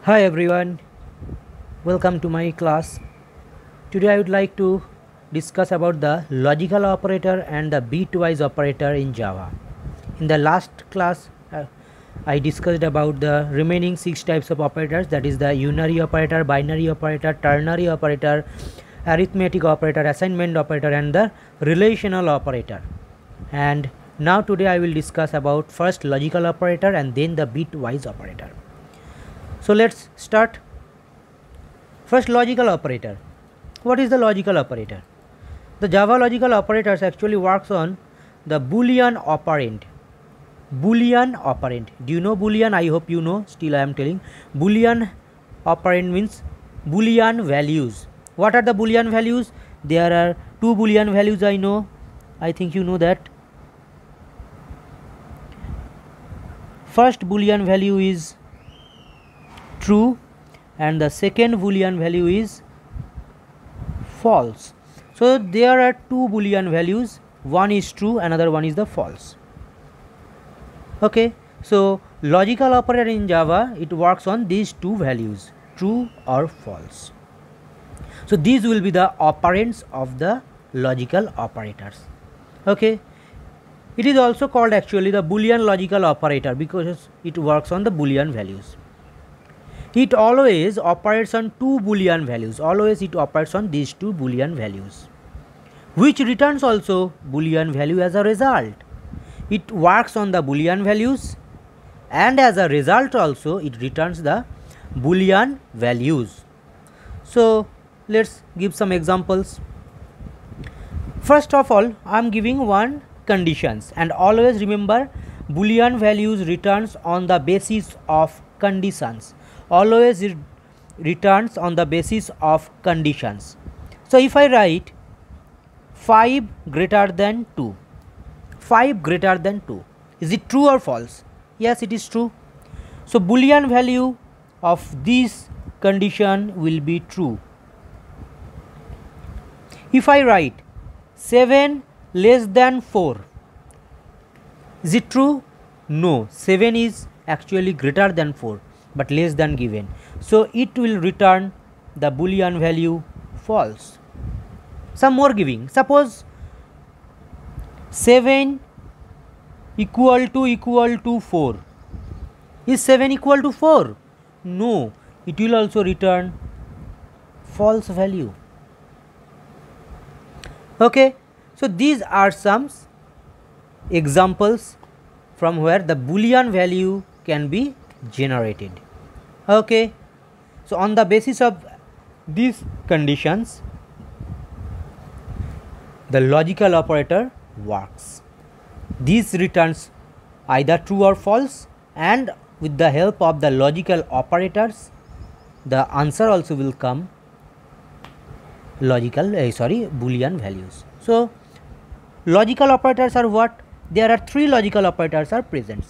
Hi everyone, welcome to my class. Today I would like to discuss about the logical operator and the bitwise operator in Java. In the last class I discussed about the remaining 6 types of operators, that is the unary operator, binary operator, ternary operator, arithmetic operator, assignment operator and the relational operator. And now today I will discuss about first logical operator and then the bitwise operator. So let's start. First, logical operator. What is the logical operator? The Java logical operators actually works on the Boolean operand. Boolean operand. Do you know Boolean? I hope you know. Still I am telling. Boolean operand means Boolean values. What are the Boolean values? There are two Boolean values I know. I think you know that. First Boolean value is true and the second Boolean value is false. So there are two Boolean values, one is true, another one is the false. Okay, so logical operator in Java, it works on these two values, true or false. So these will be the operands of the logical operators. Okay, it is also called actually the Boolean logical operator because it works on the Boolean values. It always operates on two Boolean values. Always it operates on these two Boolean values, which returns also Boolean value as a result. It works on the Boolean values and as a result also it returns the Boolean values. So let's give some examples. First of all, I am giving one conditions, and always remember Boolean values returns on the basis of conditions. Always it returns on the basis of conditions. So if I write 5 greater than 2, 5 greater than 2, is it true or false? Yes, it is true. So Boolean value of this condition will be true. If I write 7 less than 4, is it true? No, 7 is actually greater than 4 but less than given, so it will return the Boolean value false. Some more giving, suppose 7 equal to 4, is 7 equal to 4? No, it will also return false value. Okay, so these are some examples from where the Boolean value can be generated. Okay, so on the basis of these conditions the logical operator works. This returns either true or false, and with the help of the logical operators the answer also will come Boolean values. So logical operators are what? There are three logical operators are present.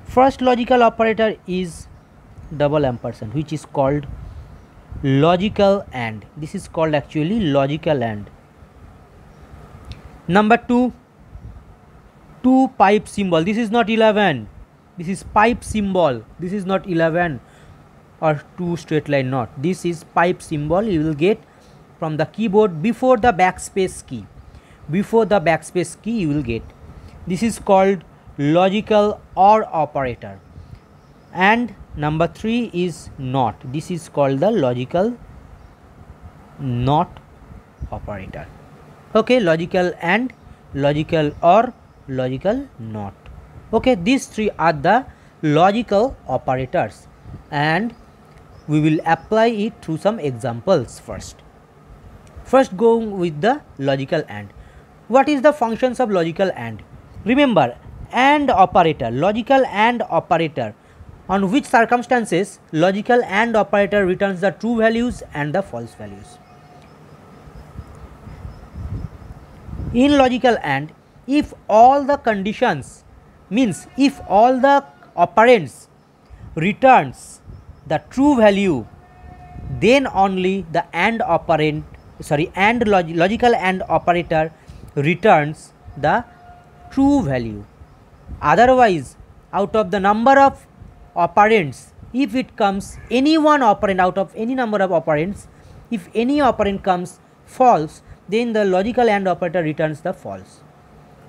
First logical operator is double ampersand, which is called logical AND. This is called actually logical AND. Number 2, pipe symbol. This is not 11, this is pipe symbol. This is not 11 or 2 straight line, not. This is pipe symbol you will get from the keyboard before the backspace key. Before the backspace key you will get. This is called logical OR operator. And number 3 is NOT. This is called the logical NOT operator. Okay, logical AND, logical OR, logical NOT. Okay, these three are the logical operators and we will apply it through some examples first. First going with the logical AND. What is the functions of logical AND? Remember, AND operator, logical AND operator, on which circumstances logical AND operator returns the true values and the false values. In logical AND, if all the conditions, means if all the operands returns the true value, then only the AND operand, logical AND operator returns the true value. Otherwise, out of the number of operands if it comes any one operand out of any number of operands, if any operand comes false, then the logical AND operator returns the false.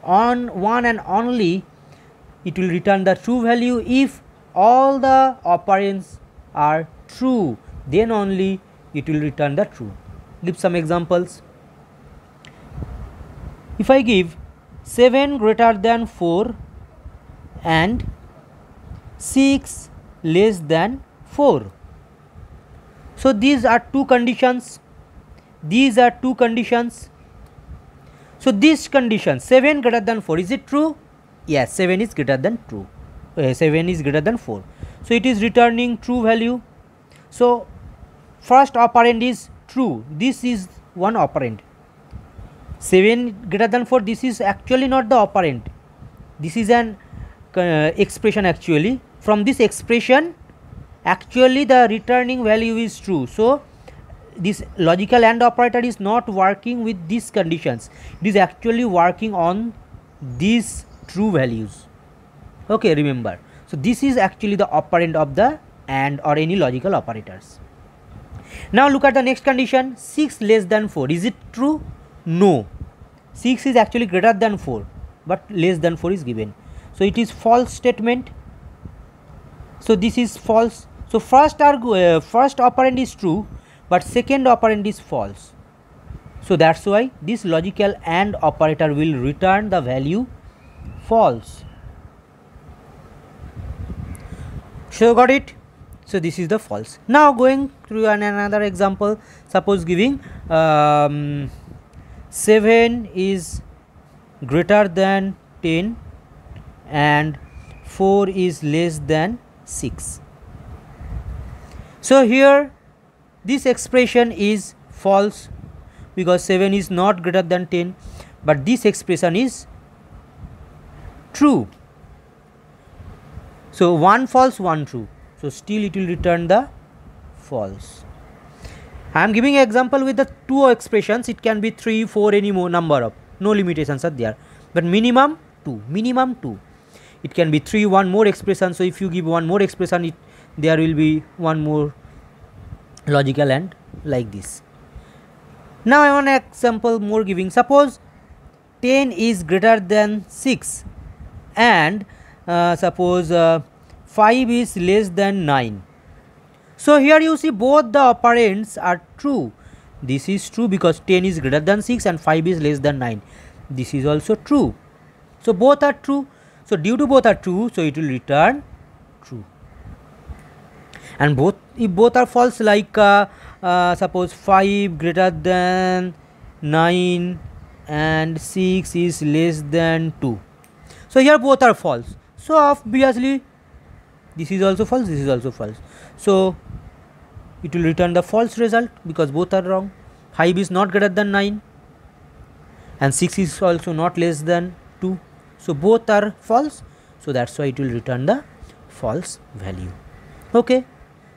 On one and only it will return the true value if all the operands are true, then only it will return the true. Give some examples. If I give 7 greater than 4 and 6 less than 4. So these are two conditions. So this condition 7 greater than 4, is it true? Yes, 7 is greater than 7 is greater than 4. So it is returning true value. So first operand is true. This is one operand. 7 greater than 4, this is actually not the operand. This is an expression actually. From this expression actually the returning value is true. So this logical AND operator is not working with these conditions. It is actually working on these true values. Okay, remember. So this is actually the operand of the AND or any logical operators. Now look at the next condition, 6 less than 4. Is it true? No. 6 is actually greater than 4, but less than 4 is given. So it is false statement. So this is false. So first operand is true, but second operand is false. So that's why this logical AND operator will return the value false. So got it? So this is the false. Now going through another example, suppose giving 7 is greater than 10 and 4 is less than 6. So here this expression is false because 7 is not greater than 10, but this expression is true. So one false, one true. So still it will return the false. I am giving an example with the two expressions. It can be 3, 4, any more number of, no limitations are there, but minimum 2. It can be 3, one more expression. So if you give one more expression, there will be one more logical AND like this. Now I want an example more giving. Suppose 10 is greater than 6 and suppose 5 is less than 9. So here you see both the operands are true. This is true because 10 is greater than 6 and 5 is less than 9. This is also true. So both are true. So due to both are true, so it will return true. And if both are false, like suppose 5 greater than 9 and 6 is less than 2. So here both are false. So obviously this is also false, this is also false. So it will return the false result because both are wrong. 5 is not greater than 9 and 6 is also not less than 2. So both are false. So that's why it will return the false value. Okay.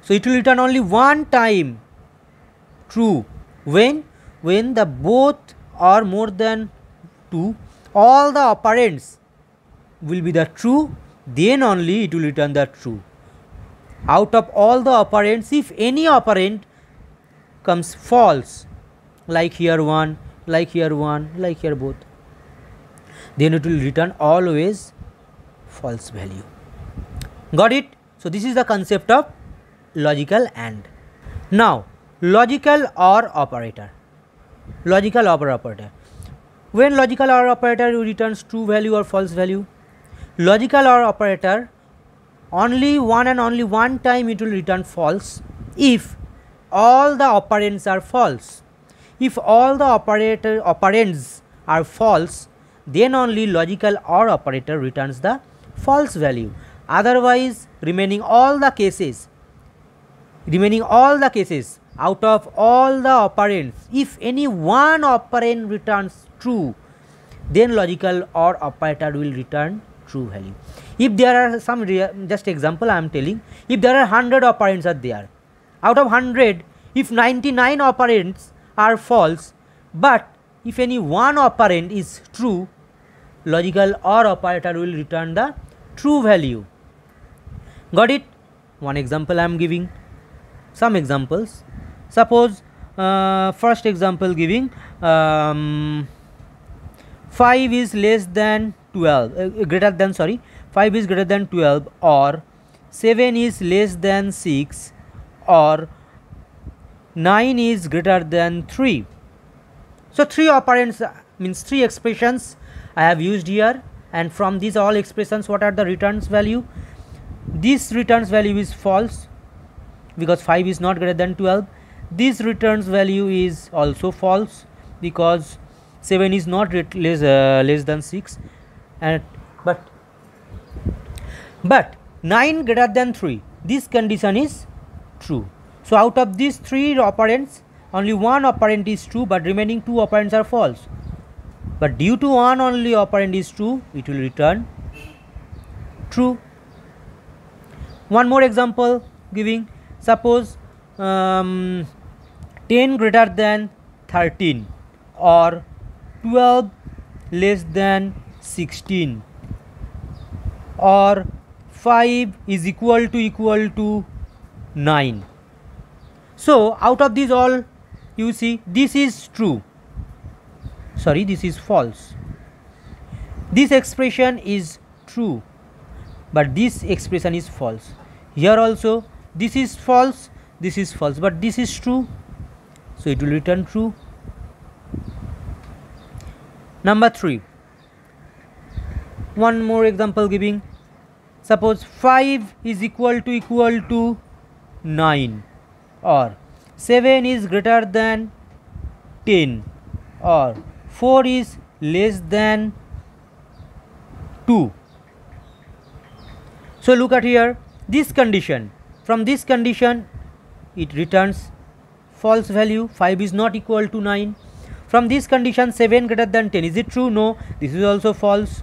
So it will return only one time true when the both are more than 2, all the operands will be the true, then only it will return the true. Out of all the operands, if any operand comes false, like here 1, like here 1, like here both, then it will return always false value. Got it? So this is the concept of logical AND. Now logical OR operator. Logical OR operator. When logical OR operator returns true value or false value, logical OR operator only one time it will return false if all the operands are false. If all the operands are false, then only logical OR operator returns the false value. Otherwise, remaining all the cases out of all the operands, if any one operand returns true, then logical OR operator will return true value. If there are some just example I am telling, if there are 100 operands are there, out of 100, if 99 operands are false, but if any one operand is true, logical OR operator will return the true value. Got it? One example I am giving, some examples. Suppose first example giving 5 is less than 12, greater than, sorry, 5 is greater than 12, or 7 is less than 6, or 9 is greater than 3. So 3 operands means 3 expressions I have used here, and from these all expressions what are the returns value? This returns value is false because 5 is not greater than 12. This returns value is also false because 7 is not less than 6, and but 9 greater than 3, this condition is true. So out of these 3 operands, only one operand is true, but remaining 2 operands are false. But due to one only operand is true, it will return true. One more example giving, suppose 10 greater than 13, or 12 less than 16, or 5 is equal to 9. So out of these all, you see, this is true, sorry, this is false. This expression is true, but this expression is false. Here also this is false, but this is true, so it will return true. Number 3, one more example giving, suppose 5 is equal to 9, or 7 is greater than 10, or 4 is less than 2. So look at here, this condition, from this condition it returns false value, 5 is not equal to 9. From this condition, 7 greater than 10, is it true? No, this is also false.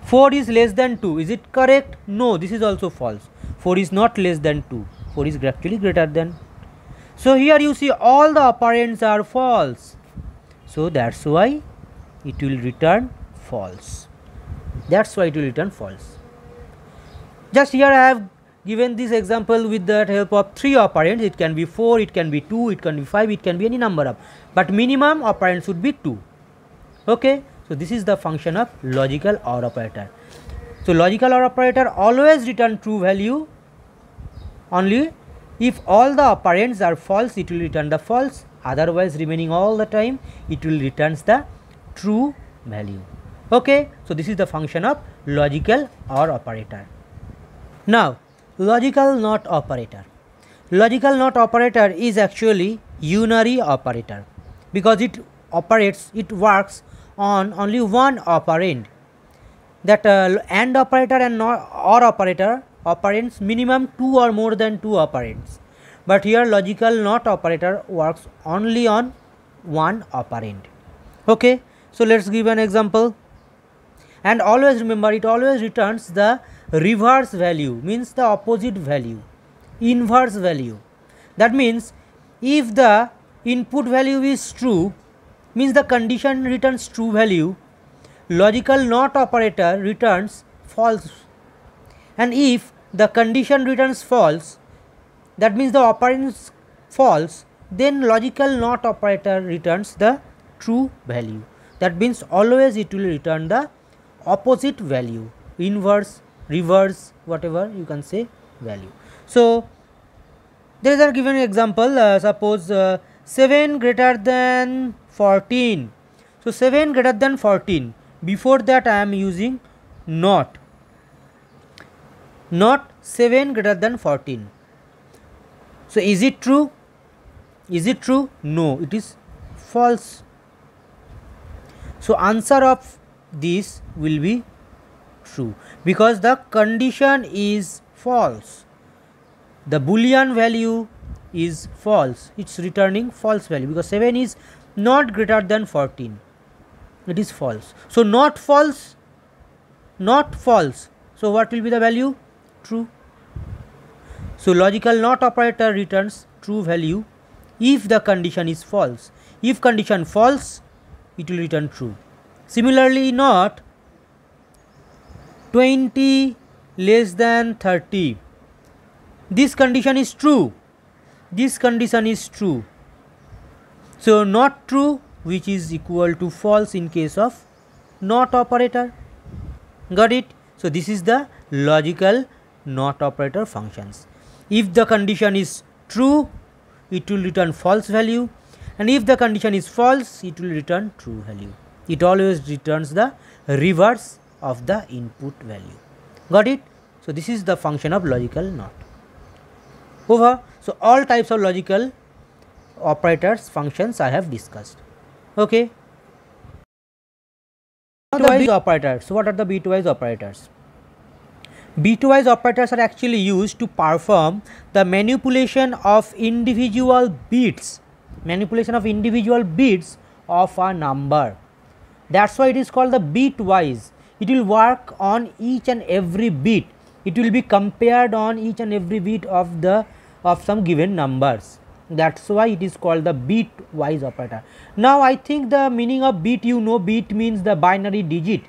4 is less than 2, is it correct? No, this is also false. 4 is not less than 2, 4 is actually greater than. So here you see all the operands are false, so that's why it will return false. That's why it will return false. Just here I have given this example with the help of 3 operands. It can be 4, it can be 2, it can be 5, it can be any number of, but minimum operand should be 2. Okay, so this is the function of logical OR operator. So logical OR operator always return true value. Only if all the operands are false, it will return the false, otherwise remaining all the time it will returns the true value. Okay, so this is the function of logical OR operator. Now logical NOT operator. Logical NOT operator is actually unary operator because it works on only one operand. That AND operator and OR operator operands minimum 2 or more than 2 operands, but here logical NOT operator works only on one operand. Okay, so let's give an example, and always remember it always returns the reverse value, means the opposite value, inverse value. That means if the input value is true, means the condition returns true value, logical NOT operator returns false, and if the condition returns false, that means the operand is false, then logical NOT operator returns the true value. That means always it will return the opposite value, inverse, reverse, whatever you can say value. So there is a given example, suppose 7 greater than 14. So 7 greater than 14, before that I am using not 7 greater than 14. So is it true? Is it true? No, it is false. So answer of this will be true because the condition is false. The Boolean value is false, it's returning false value because 7 is not greater than 14, it is false. So not false, not false, so what will be the value? True. So logical NOT operator returns true value if the condition is false. If condition false, it will return true. Similarly, not 20 less than 30. this condition is true, this condition is true, so not true, which is equal to false in case of not operator. Got it? So this is the logical not operator functions. If the condition is true, it will return false value, and if the condition is false, it will return true value. It always returns the reverse of the input value. Got it? So this is the function of logical not. Over. So all types of logical operators functions I have discussed. Okay. Now the bitwise operators. So what are the bitwise operators? Bitwise operators are actually used to perform the manipulation of individual bits of a number. That's why it is called the bitwise. It will work on each and every bit. It will be compared on each and every bit of some given numbers. That's why it is called the bitwise operator. Now I think the meaning of bit, you know, bit means the binary digit.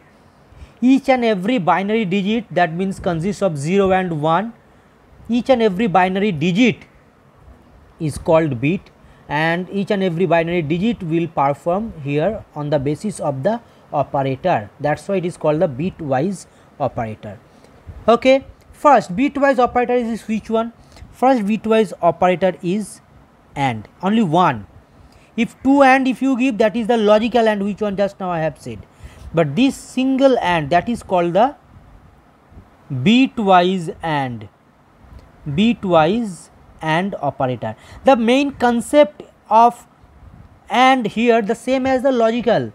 Each and every binary digit, that means consists of 0 and 1. Each and every binary digit is called bit, and each and every binary digit will perform here on the basis of the operator. That's why it is called the bitwise operator. Okay. First bitwise operator is which one? First bitwise operator is AND, only one. If two AND if you give, that is the logical AND, which one just now I have said. But this single AND, that is called the bitwise AND. Bitwise AND operator. The main concept of AND here the same as the logical,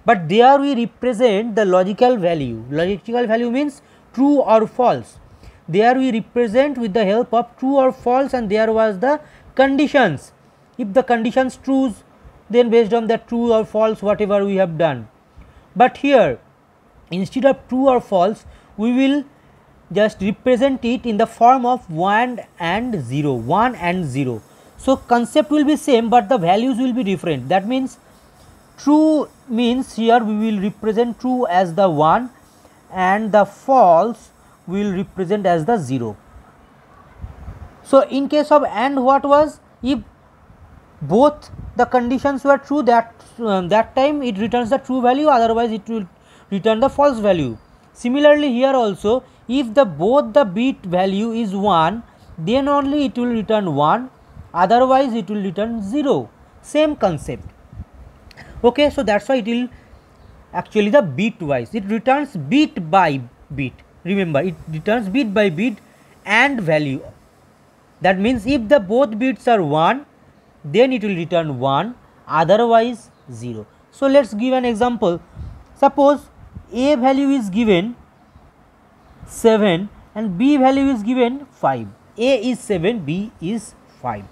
but there we represent the logical value. Logical value means true or false. There we represent with the help of true or false, and there was the conditions. If the conditions true, then based on that true or false whatever we have done. But here instead of true or false, we will just represent it in the form of 1 and 0, 1 and 0. So concept will be same, but the values will be different. That means true means here we will represent true as the 1 and the false will represent as the 0. So in case of AND, what was, if both the conditions were true, that time it returns the true value, otherwise it will return the false value. Similarly here also, if the both the bit value is 1, then only it will return 1, otherwise it will return 0. Same concept. Okay, so that's why it will actually the bitwise. It returns bit by bit. Remember, it returns bit by bit and value. That means if the both bits are 1, then it will return 1, otherwise 0. So let us give an example. Suppose A value is given 7 and B value is given 5. A is 7, B is 5.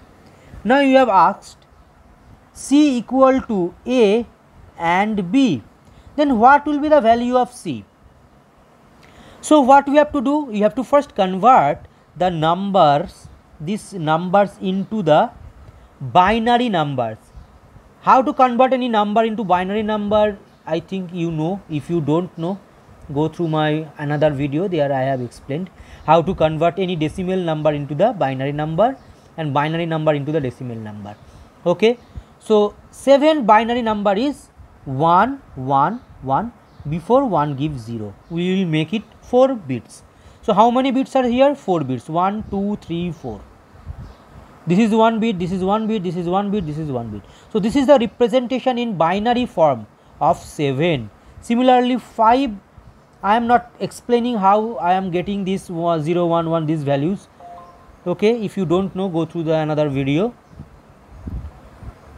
Now you have asked C equal to A and B, then what will be the value of C? So what we have to do, we have to first convert the numbers, these numbers into the binary numbers. How to convert any number into binary number, I think you know. If you don't know, go through my another video, there I have explained how to convert any decimal number into the binary number and binary number into the decimal number. Okay. So 7 binary number is 1 1 1, before 1 gives 0, we will make it 4 bits. So how many bits are here? 4 bits, 1 2 3 4. This is 1 bit, this is 1 bit, this is 1 bit, this is 1 bit. So this is the representation in binary form of 7. Similarly 5, I am not explaining how I am getting this 0 1 1 these values. Okay, if you don't know, go through the another video.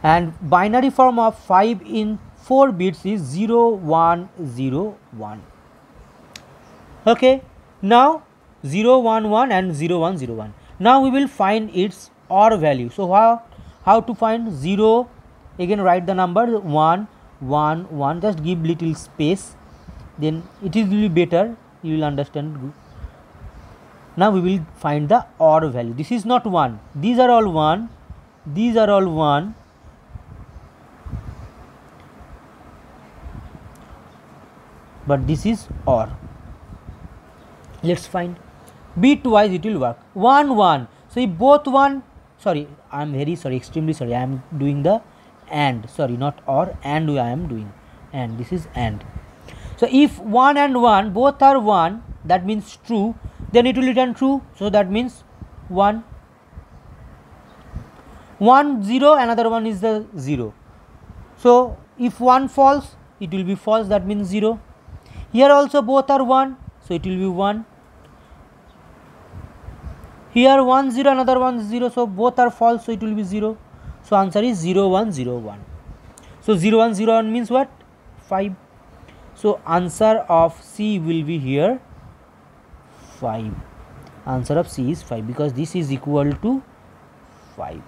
And binary form of 5 in 4 bits is 0 1 0 1. Okay, now 0 1 1 and 0 1 0 1. Now we will find its OR value. So how to find 0? Again write the number 1 1 1, just give little space, then it will be better, you will understand. Now we will find the OR value. This is not 1, these are all 1, these are all 1, but this is OR. Let's find. bitwise it will work 1 1. So if both 1, sorry, I am very sorry, extremely sorry, I am doing the and, sorry, not or, and I am doing, and this is and. So if 1 and 1 both are 1, that means true, then it will return true. So that means 1 1 0, another one is the 0. So if 1 false, it will be false, that means 0. Here also both are 1, so it will be 1. Here 1 0, another one 0, so both are false, so it will be 0. So answer is 0 1 0 1. So 0 1 0 1 means what? 5. So answer of C will be here 5. Answer of C is 5 because this is equal to 5.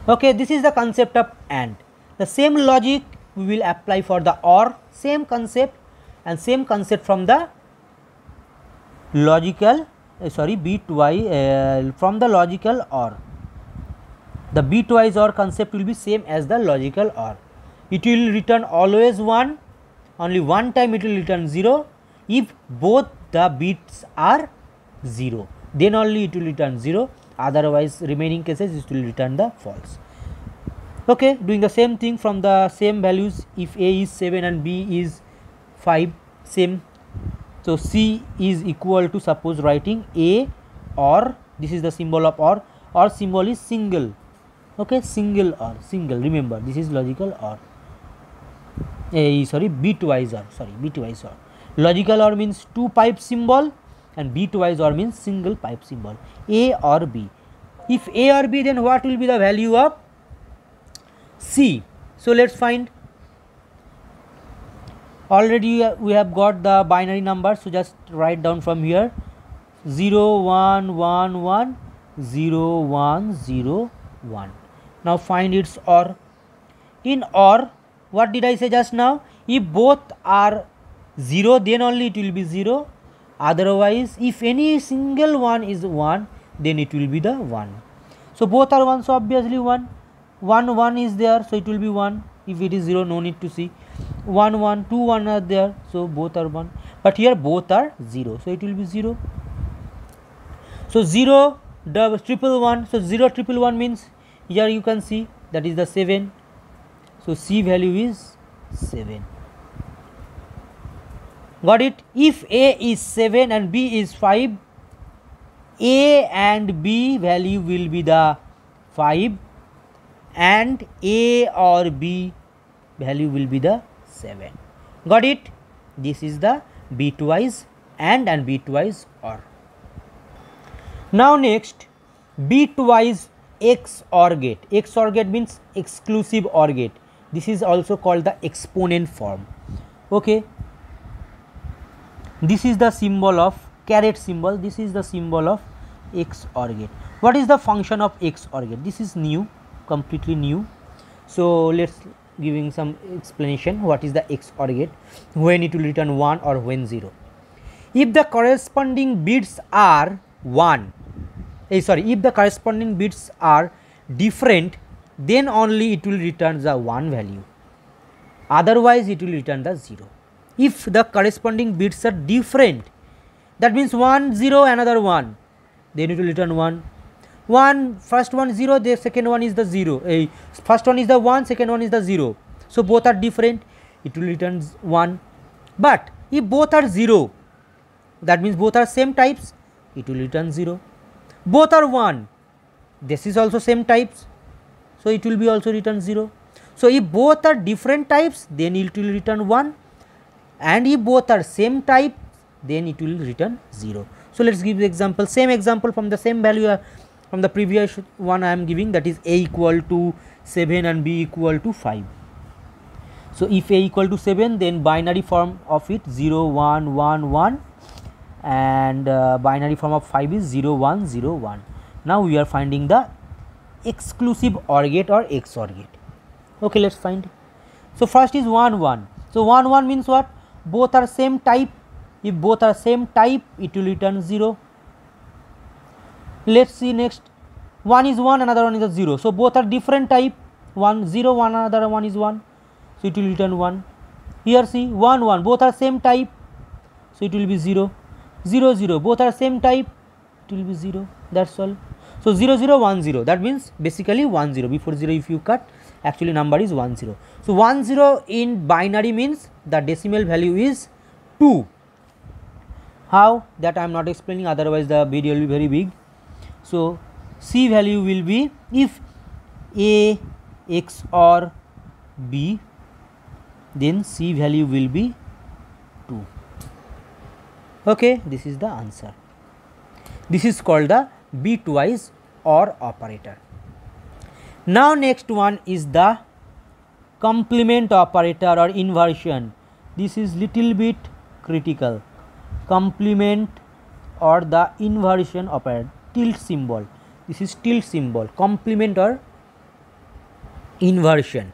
Okay, this is the concept of AND. The same logic we will apply for the OR, same concept, and same concept from the logical bitwise from the logical OR. The bitwise OR concept will be same as the logical OR. It will return always 1, only one time it will return 0 if both the bits are 0, then only it will return 0, otherwise remaining cases it will return the false. Okay, doing the same thing from the same values. If A is 7 and B is 5, same. So C is equal to, suppose writing A or, this is the symbol of or symbol is single. Okay, single or, single, remember this is logical OR. Bitwise OR, bitwise OR. Logical OR means 2 pipe symbol and bitwise OR means single pipe symbol, A or B. If A or B, then what will be the value of C? So let us find. Already we have got the binary number, so just write down from here 0 1 1 1 0 1 0 1. Now find its OR. In OR, what did I say just now? If both are 0, then only it will be 0, otherwise if any single one is 1, then it will be the 1. So both are 1, so obviously 1 1 is there, so it will be 1. If it is 0, no need to see. 1 1 2 1 are there, so both are 1, but here both are 0, so it will be 0. So 0 double triple 1, so 0 triple 1 means here you can see that is the 7. So C value is 7. Got it? If A is 7 and B is 5, A and B value will be the 5 and A or B value will be the 7. Got it? This is the bitwise AND and bitwise OR. Now next, bitwise XOR gate. XOR gate means exclusive OR gate. This is also called the exponent form. Okay, this is the symbol of caret symbol, this is the symbol of XOR gate. What is the function of XOR gate? This is new, completely new. So let's giving some explanation what is the XOR gate, when it will return 1 or when 0. If the corresponding bits are 1, if the corresponding bits are different, then only it will return the 1 value, otherwise it will return the 0. If the corresponding bits are different, that means 1 0 another 1, then it will return 1. First one 0, the second one is the 0. First one is the 1, second one is the 0. So both are different, it will return 1. But if both are 0, that means both are same types, it will return 0. Both are 1, this is also same types, so it will be also return 0. So if both are different types, then it will return 1, and if both are same type, then it will return 0. So let us give the example, same example from the same value from the previous one I am giving, that is A equal to 7 and B equal to 5. So if A equal to 7, then binary form of it 0 1 1 1, and binary form of 5 is 0 1 0 1. Now we are finding the exclusive OR gate or XOR gate. Okay, let's find. So first is 1 1. So 1 1 means what? Both are same type. If both are same type, it will return 0. Let's see next. 1 is 1, another one is a 0. So both are different type. 1 0 1, another one is 1. So it will return 1. Here see 1 1, both are same type. So it will be 0. 0 0, both are same type, it will be 0, that's all. So 0 0 1 0, that means basically 1 0, before 0 if you cut, actually number is 1 0. So 1 0 in binary means the decimal value is 2. How, that I am not explaining, otherwise the video will be very big. So C value will be, if A X or B, then C value will be 2. Okay, this is the answer. This is called the bitwise OR operator. Now next one is the complement operator or inversion. This is little bit critical. Complement or the inversion operator, tilt symbol. This is tilt symbol, complement or inversion.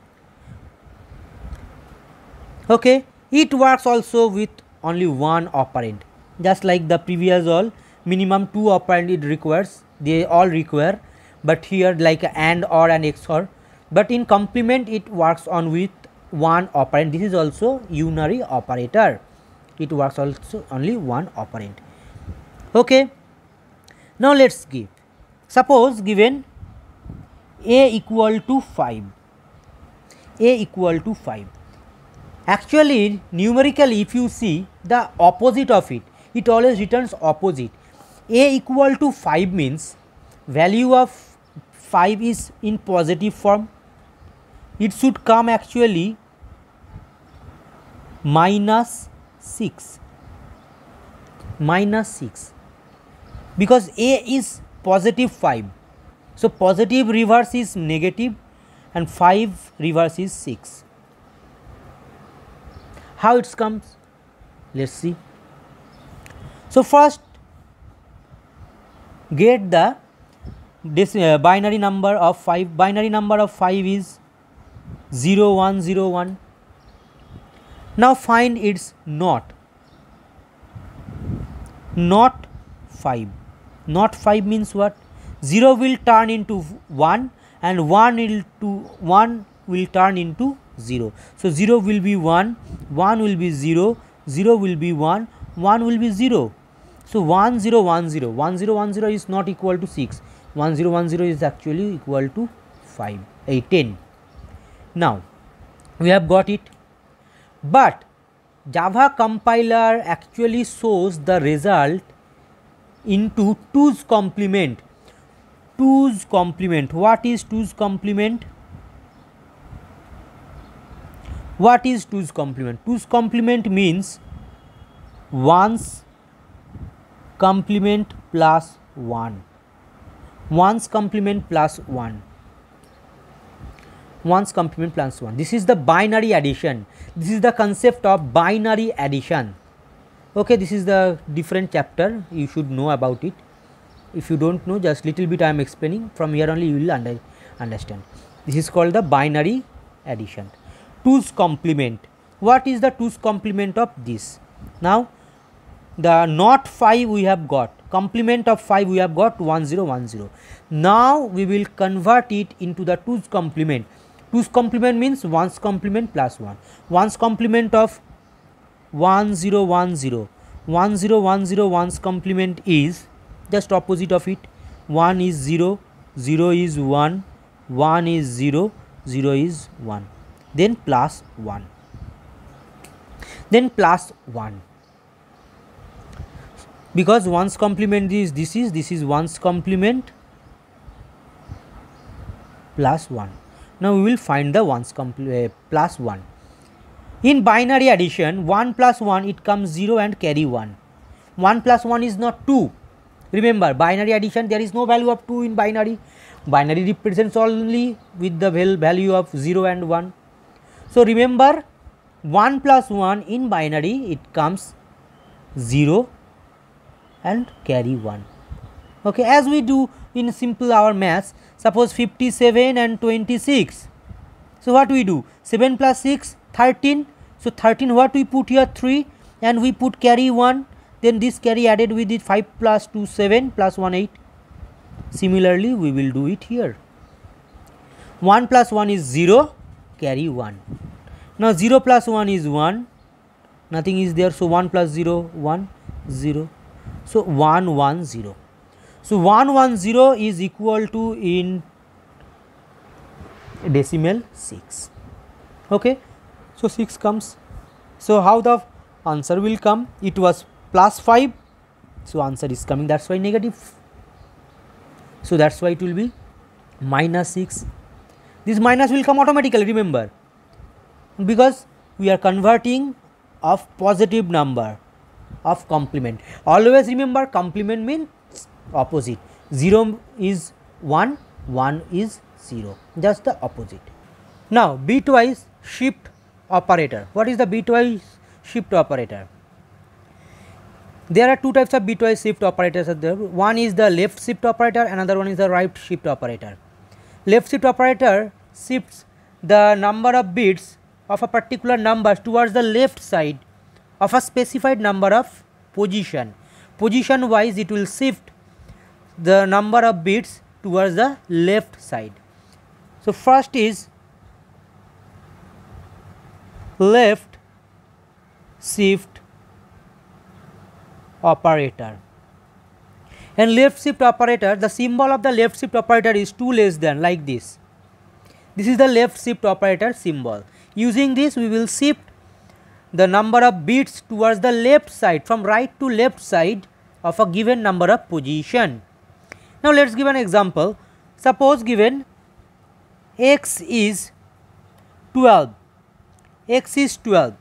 Okay, it works also with only one operand, just like the previous all, minimum 2 operand it requires, they all require, but here like AND, OR and XOR. But in complement it works on with one operand. This is also unary operator, it works also only one operand. Okay, now let us give, suppose given A equal to 5, A equal to 5. Actually numerically if you see the opposite of it, it always returns opposite. A equal to 5 means value of 5 is in positive form, it should come actually minus 6, because A is positive 5. So positive reverse is negative and 5 reverse is 6. How it comes? Let us see. So first get the this binary number of 5. Binary number of 5 is 0 1 0 1. Now find its not 5. Not 5 means what? 0 will turn into 1 and 1 will turn into 0. So 0 will be 1, 1 will be 0, 0 will be 1, 1 will be 0. So 1 0 1 0, 1 0 1 0 is not equal to 6, 1 0 1 0 is actually equal to 5, 10. Now we have got it, but Java compiler actually shows the result into 2's complement. 2's complement, what is 2's complement? What is 2's complement? 2's complement means 1's complement plus 1, 1's complement plus 1, 1's complement plus 1. This is the binary addition. This is the concept of binary addition. Okay, this is the different chapter, you should know about it. If you don't know, just little bit I am explaining, from here only you will understand. This is called the binary addition. 2's complement. What is the 2's complement of this? Now the not 5 we have got, complement of 5 we have got 1 0 1 0. Now we will convert it into the 2's complement. 2's complement means 1's complement plus 1. 1's complement of 1 0 1 0, 1 0 1 0, 1's complement is just opposite of it. 1 is 0, 0 is 1, 1 is 0, 0 is 1, then plus 1, then plus 1, because 1's complement is this is 1's complement plus 1. Now we will find the 1's plus 1. In binary addition 1 plus 1 it comes 0 and carry 1. 1 plus 1 is not 2. Remember, binary addition there is no value of 2 in binary. Binary represents only with the value of 0 and 1. So remember, 1 plus 1 in binary it comes 0 and carry 1. Okay, as we do in simple our maths, suppose 57 and 26. So what we do? 7 plus 6 13. So 13 what we put here? 3, and we put carry 1, then this carry added with it 5 plus 2 7 plus 1 8. Similarly we will do it here. 1 plus 1 is 0, carry 1. Now 0 plus 1 is 1, nothing is there, so 1 plus 0 1 0. So 110. So 110 is equal to in decimal 6. Okay, so 6 comes. So how the answer will come? It was plus 5, so answer is coming, that's why negative. So that's why it will be minus 6. This minus will come automatically, remember, because we are converting of positive number of complement. Always remember, complement means opposite. 0 is 1, 1 is 0, just the opposite. Now bitwise shift operator. What is the bitwise shift operator? There are two types of bitwise shift operators. One is the left shift operator, another one is the right shift operator. Left shift operator shifts the number of bits of a particular number towards the left side of a specified number of position. Position wise, it will shift the number of bits towards the left side. So first is left shift operator. And left shift operator, the symbol of the left shift operator is 2 less than, like this. This is the left shift operator symbol. Using this, we will shift the number of bits towards the left side, from right to left side of a given number of position. Now let us give an example. Suppose given x is 12, x is 12.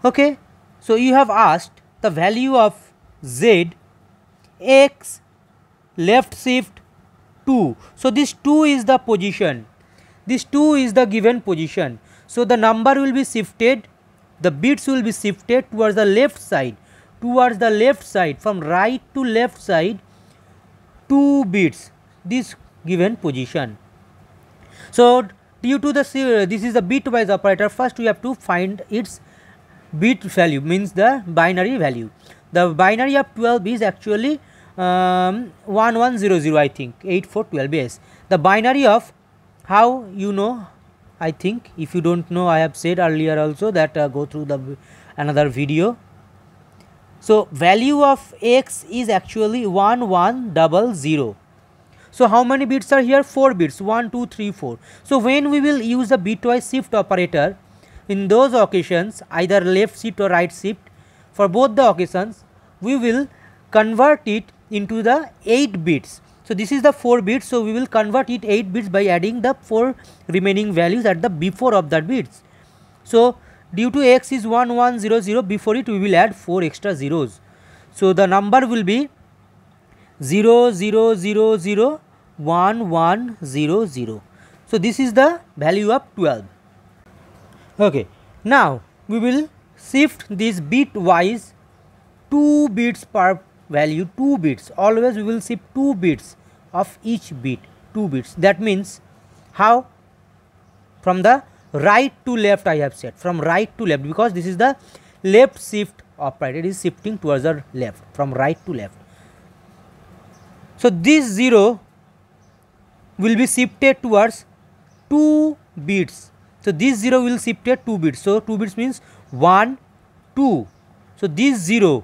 Okay, so you have asked the value of z, x left shift 2. So this 2 is the position, this 2 is the given position. So the number will be shifted, the bits will be shifted towards the left side, from right to left side 2 bits, this given position. So due to the this is the bitwise operator, first we have to find its bit value, means the binary value. The binary of 12 is actually 1100, I think 8412. Yes, the binary of, how you know, I think if you don't know, I have said earlier also that go through the another video. So value of x is actually 1100. So how many bits are here? 4 bits, 1 2 3 4. So when we will use the bitwise shift operator, in those occasions, either left shift or right shift, for both the occasions we will convert it into the 8 bits. So this is the 4 bits, so we will convert it 8 bits by adding the 4 remaining values at the before of that bits. So due to x is 1100, before it we will add 4 extra zeros. So the number will be 00001100. So this is the value of 12. Okay, now we will shift this bitwise 2 bits per value, 2 bits. Always we will shift 2 bits of each bit, 2 bits. That means how? From the right to left, I have said, from right to left, because this is the left shift operator, it is shifting towards the left, from right to left. So this 0 will be shifted towards 2 bits. So this 0 will shifted 2 bits. So 2 bits means 1 2. So this 0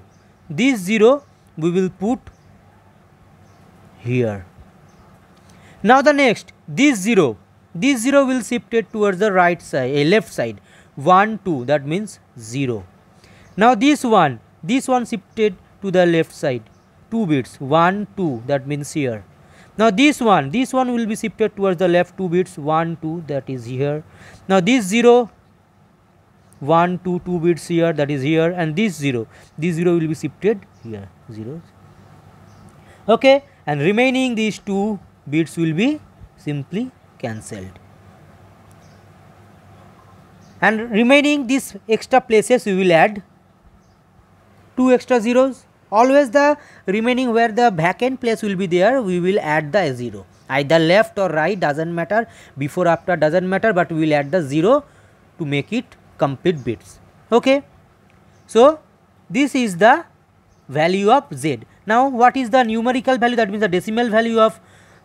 we will put here. Now the next, this 0 will shifted towards the right side, left side, 1 2, that means 0. Now this one shifted to the left side, 2 bits, 1 2, that means here. Now this one will be shifted towards the left, 2 bits, 1 2, that is here. Now this 0, 1 2, 2 bits here, that is here, and this 0 will be shifted here, 0. Okay, and remaining these 2 bits will be simply cancelled, and remaining these extra places we will add 2 extra zeros. Always the remaining where the vacant place will be there, we will add the 0, either left or right, doesn't matter, before after doesn't matter, but we will add the 0 to make it complete bits. Okay, so this is the value of z. Now what is the numerical value? That means the decimal value of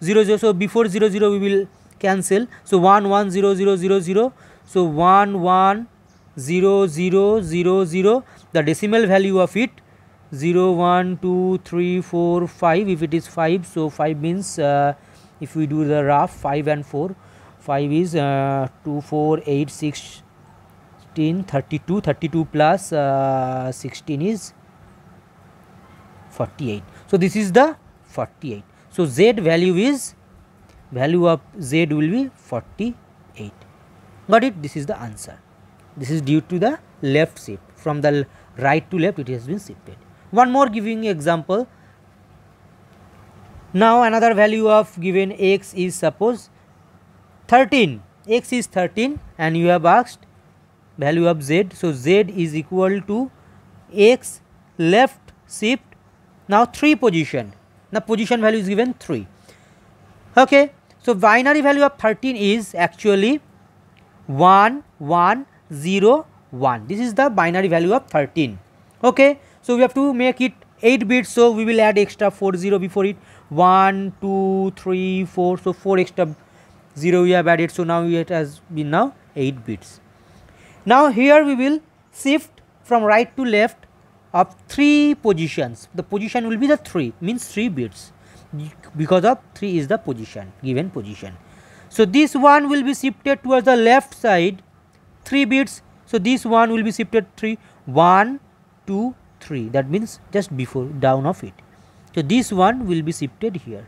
00. So before 00 we will cancel, so 110000. So 110000, the decimal value of it 0 1 2 3 4 5. If it is 5, so 5 means if we do the rough 5 and 4, 5 is 2 4 8 16 32, 32 plus 16 is 48. So this is the 48. So z value is, value of z will be 48. Got it? This is the answer. This is due to the left shift. From the right to left it has been shifted. One more giving example. Now another value of given x is suppose 13. X is 13 and you have asked value of z. So z is equal to x left shift. Now 3 position. The position value is given 3. Okay. So binary value of 13 is actually 1 1 0 1. This is the binary value of 13. Okay. So we have to make it 8 bits. So we will add extra 4 0 before it. 1 2 3 4. So 4 extra 0 we have added. So now it has been now 8 bits. Now here we will shift from right to left of 3 positions. The position will be the 3, means 3 bits, because of 3 is the position, given position. So this one will be shifted towards the left side 3 bits. So this one will be shifted 3 1 2 3, that means just before down of it. So this one will be shifted here.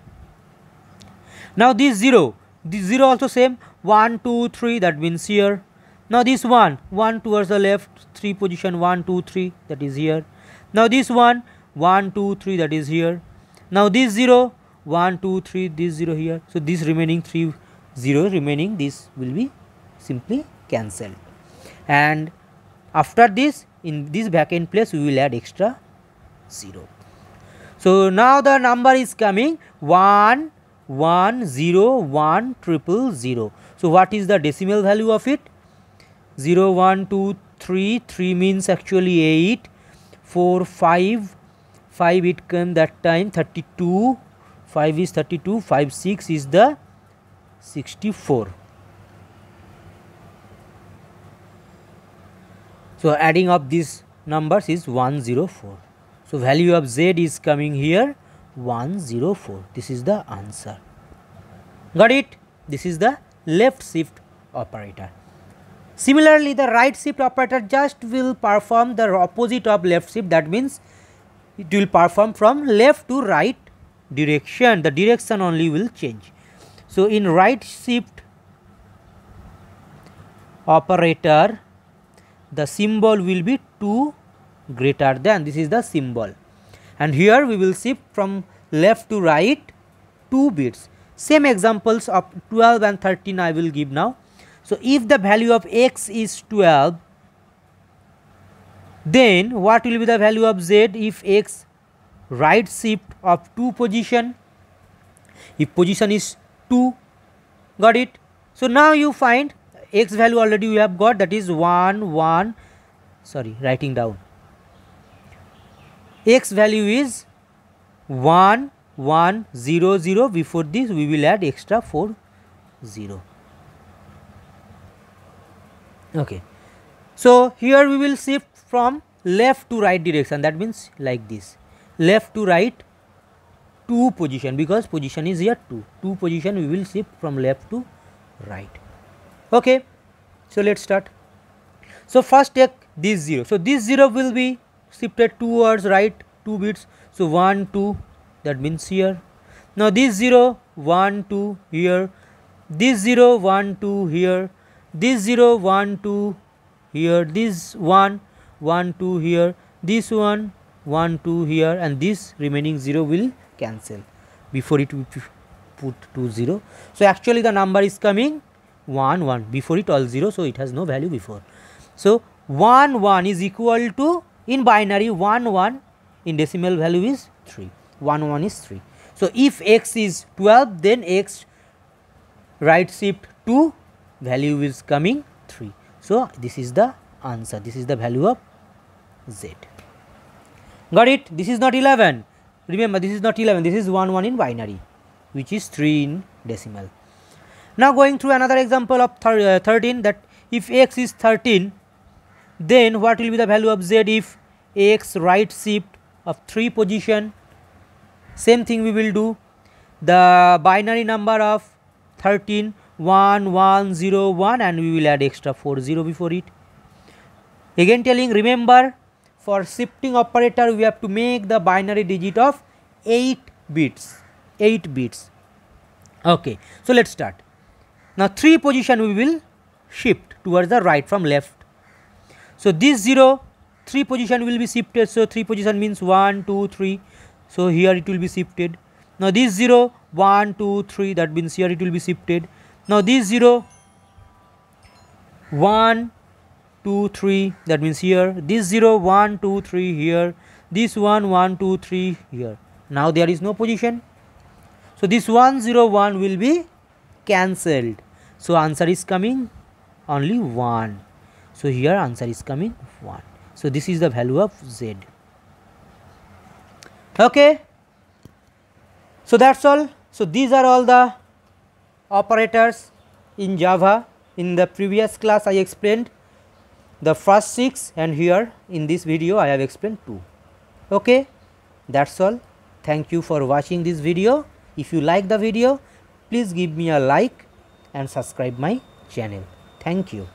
Now this 0 also same 1 2 3, that means here. Now this 1 towards the left 3 position 1 2 3, that is here. Now this 1 1 2 3, that is here. Now this 0 1 2 3, this 0 here. So this remaining 3 0 remaining, this will be simply cancelled. And after this, in this vacant place we will add extra 0. So now the number is coming 1 1 0 1 triple 0. So what is the decimal value of it? 0 1 2 3, 3 means actually 8, 4 5, 5 it came that time 32, 5 is 32, 5 6 is the 64. So adding up these numbers is 104. So value of z is coming here 104. This is the answer. Got it? This is the left shift operator. Similarly, the right shift operator just will perform the opposite of left shift. That means it will perform from left to right direction. The direction only will change. So in right shift operator, the symbol will be 2 greater than. This is the symbol. And here we will shift from left to right 2 bits. Same examples of 12 and 13 I will give now. So if the value of x is 12, then what will be the value of z if x right shift of 2 position, if position is 2. Got it? So now you find x value already we have got, that is 1 1, sorry, writing down. X value is 1 1 0 0. Before this we will add extra 4 0. Okay. So here we will shift from left to right direction, that means like this, left to right 2 position, because position is here 2 position we will shift from left to right. Okay. So let's start. So first take this 0. So this 0 will be shifted towards right 2 bits. So 1 2, that means here. Now this 0 1 2 here, this 0 1 2 here, this 0 1 2 here, this 1 1 2 here, this 1 1 2 here, and this remaining 0 will cancel. Before it we put 2 0. So actually the number is coming 1 1, before it all 0, so it has no value before. So 1 1 is equal to, in binary 1 1, in decimal value is 3. 1 1 is 3. So if x is 12, then x right shift 2, value is coming 3. So this is the answer. This is the value of z. Got it? This is not 11. Remember, this is not 11. This is 1 1 in binary, which is 3 in decimal. Now going through another example of 13, that if x is 13, then what will be the value of z if x right shift of 3 position. Same thing we will do. The binary number of 13 1 1 0 1 and we will add extra 4 0 before it. Again telling, remember, for shifting operator we have to make the binary digit of 8 bits. 8 bits. Okay, so let's start. Now 3 position we will shift towards the right from left. So this 0, 3 position will be shifted. So 3 position means 1 2 3. So here it will be shifted. Now this 0 1 2 3, that means here it will be shifted. Now this 0 1 2 3, that means here. This 0 1 2 3 here. This 1 1 2 3 here. Now there is no position. So this 1 0 1 will be cancelled. So answer is coming only 1. So here answer is coming 1. So this is the value of Z. Okay. So that's all. So these are all the operators in Java. In the previous class I explained the first 6 and here in this video I have explained 2. Okay. That's all. Thank you for watching this video. If you like the video, please give me a like and subscribe my channel. Thank you.